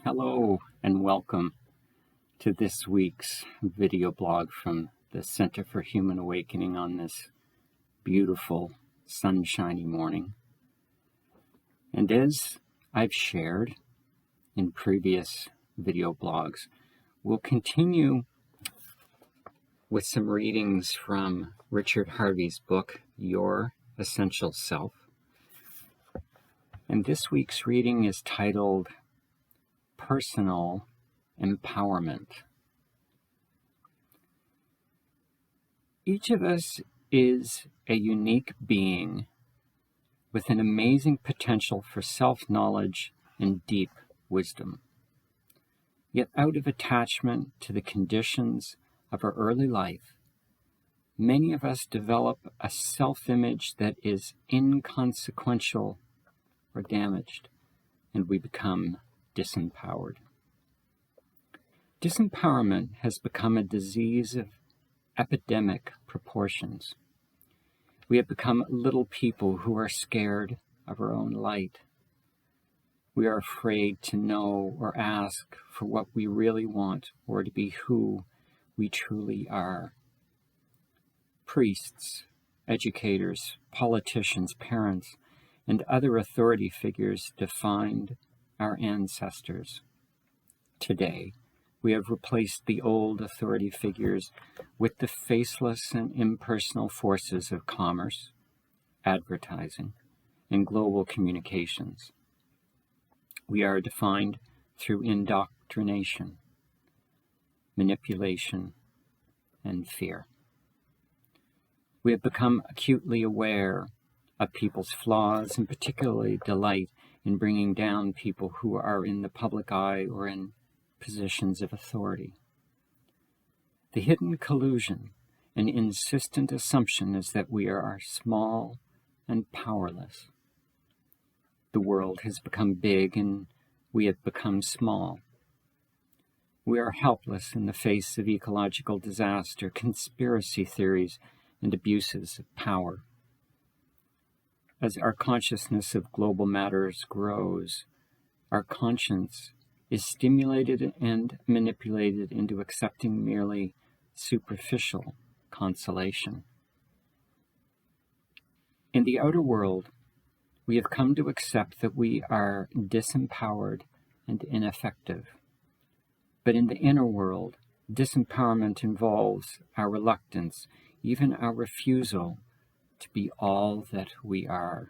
Hello and welcome to this week's video blog from the Center for Human Awakening on this beautiful sunshiny morning. And as I've shared in previous video blogs, we'll continue with some readings from Richard Harvey's book, Your Essential Self. And this week's reading is titled Personal Empowerment. Each of us is a unique being with an amazing potential for self-knowledge and deep wisdom. Yet out of attachment to the conditions of our early life, many of us develop a self-image that is inconsequential or damaged, and we become disempowered. Disempowerment has become a disease of epidemic proportions. We have become little people who are scared of our own light. We are afraid to know or ask for what we really want or to be who we truly are. Priests, educators, politicians, parents, and other authority figures defined our ancestors. Today, we have replaced the old authority figures with the faceless and impersonal forces of commerce, advertising, and global communications. We are defined through indoctrination, manipulation, and fear. We have become acutely aware of people's flaws and particularly delight in bringing down people who are in the public eye or in positions of authority. The hidden collusion and insistent assumption is that we are small and powerless. The world has become big and we have become small. We are helpless in the face of ecological disaster, conspiracy theories, and abuses of power. As our consciousness of global matters grows, our conscience is stimulated and manipulated into accepting merely superficial consolation. In the outer world, we have come to accept that we are disempowered and ineffective. But in the inner world, disempowerment involves our reluctance, even our refusal to be all that we are.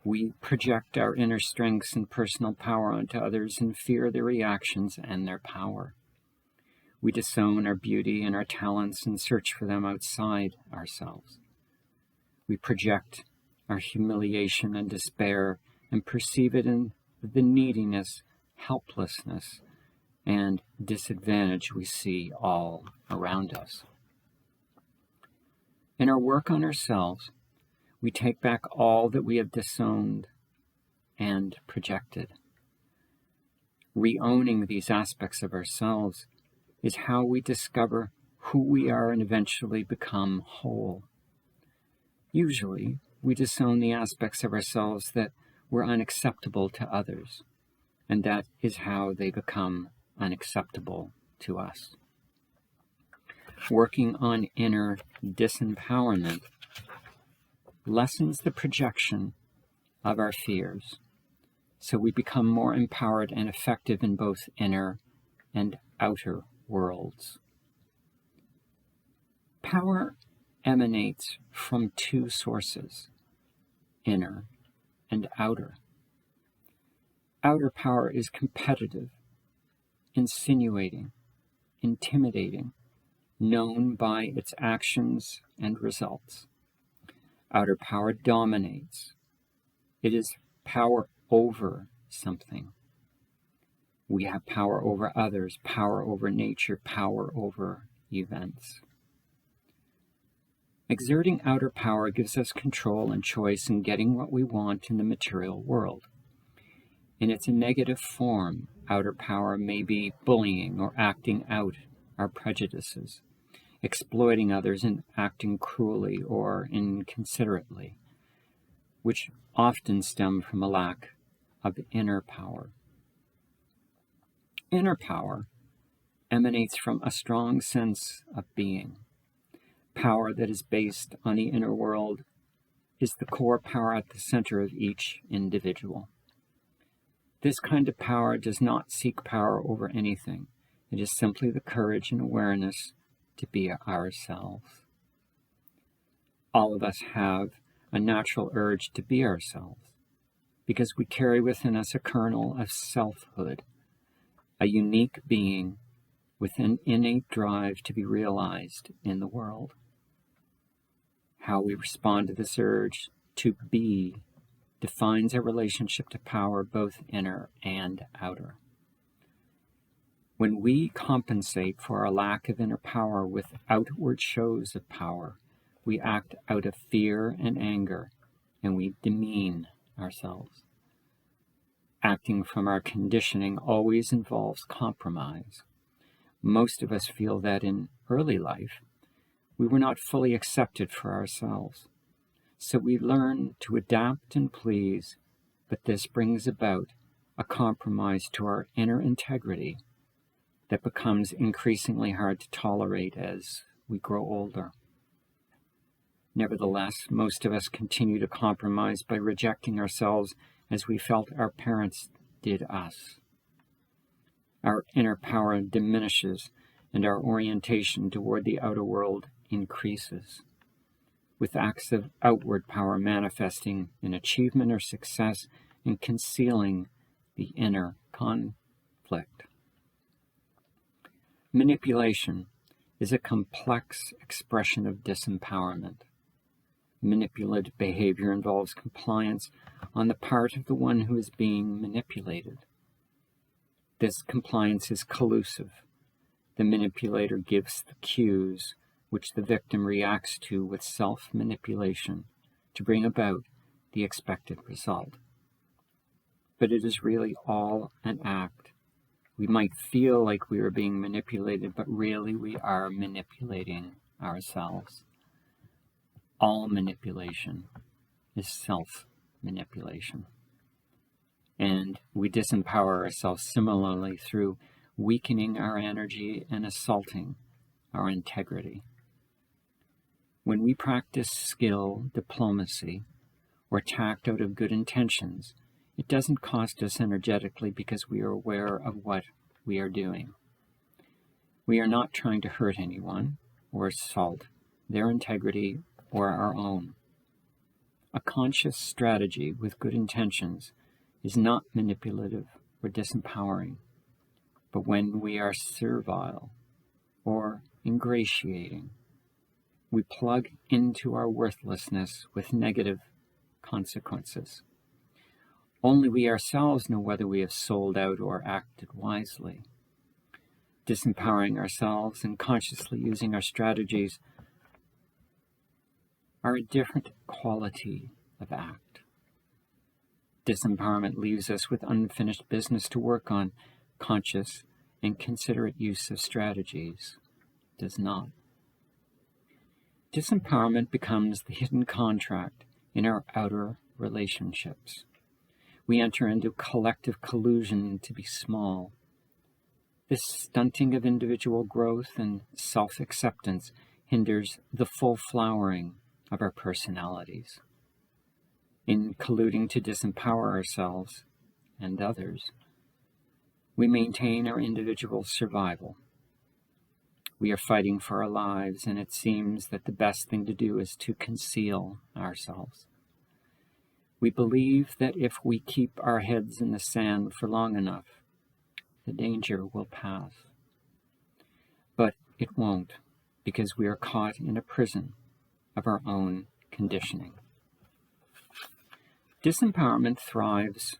We project our inner strengths and personal power onto others and fear their reactions and their power. We disown our beauty and our talents and search for them outside ourselves. We project our humiliation and despair and perceive it in the neediness, helplessness, and disadvantage we see all around us. In our work on ourselves, we take back all that we have disowned and projected. Re-owning these aspects of ourselves is how we discover who we are and eventually become whole. Usually, we disown the aspects of ourselves that were unacceptable to others, and that is how they become unacceptable to us. Working on inner disempowerment lessens the projection of our fears, so we become more empowered and effective in both inner and outer worlds. Power emanates from two sources, inner and outer. Outer power is competitive, insinuating, intimidating, known by its actions and results. Outer power dominates. It is power over something. We have power over others, power over nature, power over events. Exerting outer power gives us control and choice in getting what we want in the material world. In its negative form, outer power may be bullying or acting out our prejudices, exploiting others and acting cruelly or inconsiderately, which often stem from a lack of inner power. Inner power emanates from a strong sense of being. Power that is based on the inner world is the core power at the center of each individual. This kind of power does not seek power over anything. It is simply the courage and awareness to be ourselves. All of us have a natural urge to be ourselves because we carry within us a kernel of selfhood, a unique being with an innate drive to be realized in the world. How we respond to this urge to be defines our relationship to power, both inner and outer. When we compensate for our lack of inner power with outward shows of power, we act out of fear and anger, and we demean ourselves. Acting from our conditioning always involves compromise. Most of us feel that in early life, we were not fully accepted for ourselves. So we learn to adapt and please, but this brings about a compromise to our inner integrity that becomes increasingly hard to tolerate as we grow older. Nevertheless, most of us continue to compromise by rejecting ourselves as we felt our parents did us. Our inner power diminishes and our orientation toward the outer world increases, with acts of outward power manifesting in achievement or success and concealing the inner conflict. Manipulation is a complex expression of disempowerment. Manipulative behavior involves compliance on the part of the one who is being manipulated. This compliance is collusive. The manipulator gives the cues which the victim reacts to with self-manipulation to bring about the expected result. But it is really all an act. We might feel like we are being manipulated, but really we are manipulating ourselves. All manipulation is self-manipulation. And we disempower ourselves similarly through weakening our energy and assaulting our integrity. When we practice skill, diplomacy, or tact out of good intentions, it doesn't cost us energetically because we are aware of what we are doing. We are not trying to hurt anyone or assault their integrity or our own. A conscious strategy with good intentions is not manipulative or disempowering, but when we are servile or ingratiating, we plug into our worthlessness with negative consequences. Only we ourselves know whether we have sold out or acted wisely. Disempowering ourselves and consciously using our strategies are a different quality of act. Disempowerment leaves us with unfinished business to work on. Conscious and considerate use of strategies does not. Disempowerment becomes the hidden contract in our outer relationships. We enter into collective collusion to be small. This stunting of individual growth and self-acceptance hinders the full flowering of our personalities. In colluding to disempower ourselves and others, we maintain our individual survival. We are fighting for our lives, and it seems that the best thing to do is to conceal ourselves. We believe that if we keep our heads in the sand for long enough, the danger will pass. But it won't, because we are caught in a prison of our own conditioning. Disempowerment thrives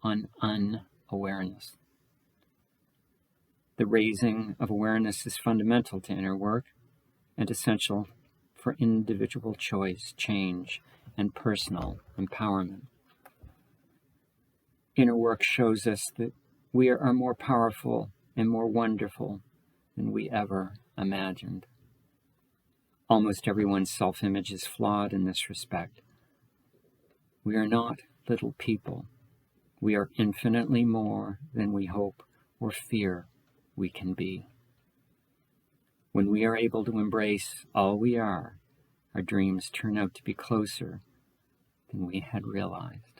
on unawareness. The raising of awareness is fundamental to inner work and essential for individual choice, change, and personal empowerment. Inner work shows us that we are more powerful and more wonderful than we ever imagined. Almost everyone's self-image is flawed in this respect. We are not little people. We are infinitely more than we hope or fear we can be. When we are able to embrace all we are, our dreams turn out to be closer than we had realized.